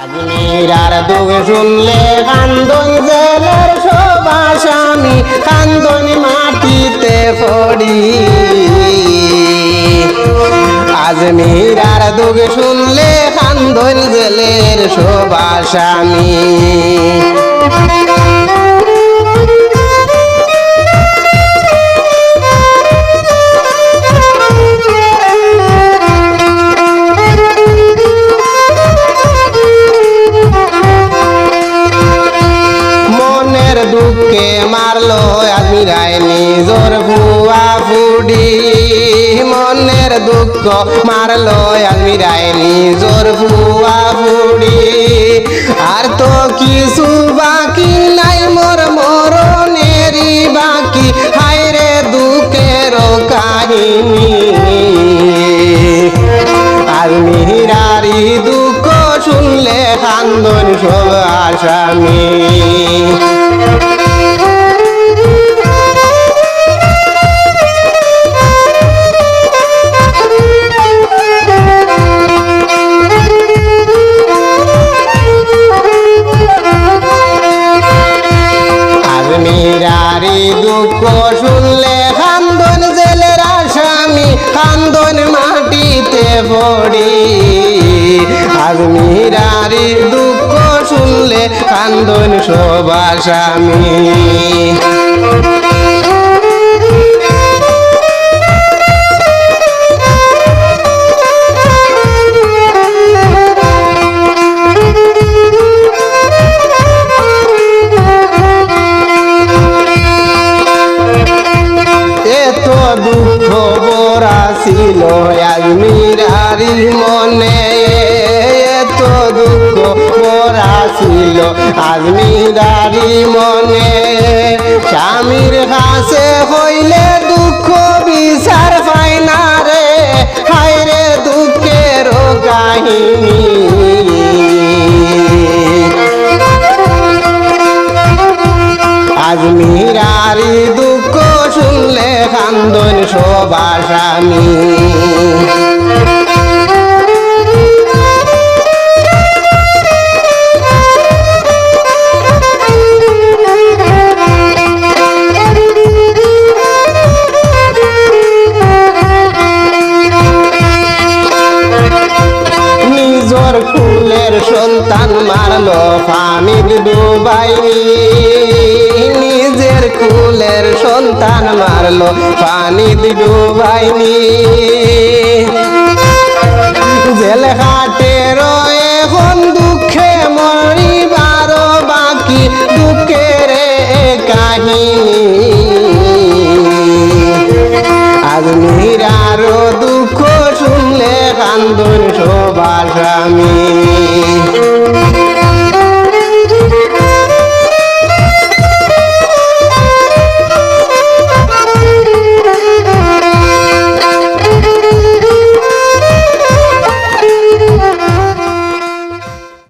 আজমিরার দুঃখ শুনলে কান্দন জেলের সব আসামি কান্দন মাটিতে পড়ি। আজমিরার দুঃখ শুনলে কান্দন জেলের সব আসামি। দুঃখে মারলো আজমিরায় নিজর ভুয়া ফুডি। মনের দুঃখ মারলো আজমিরায় নিজর ভুয়া ফুডি। আর তো কিছু বাকি নাই মোর মরণেরই বাকি হায়রে দুঃখের কাহিনী। আজমিরারি দুঃখ শুনলে কান্দন সব আসামি। আজমিরারি দুঃখ শুনলে কান্দন জেলের আসামি কান্দন মাটিতে পড়ি। আজমিরারি দুঃখ শুনলে কান্দন সব আসামি। এত দুঃখ ভরা ছিল আজমিরারি মনে। এত দুঃখ ভরা ছিল আজমিরারি মনে। স্বামীর কাছে হইলে দুঃখ বিচার পায় না রে হায়রে দুঃখের কাহিনী। আজমিরারি দুঃখ শুনলে কান্দন সব আসামি। নিজর কুলের সন্তান মারলো পানির ডুবাইনি। নিজের কুলের সন্তান মারলো পানিতে ডুবাইনি। জেল ঘাটের এখন দুঃখে মরিবার বাকি দুঃখের কাহিনী। আজমিরার দুঃখ শুনলে কান্দন সব আসামি।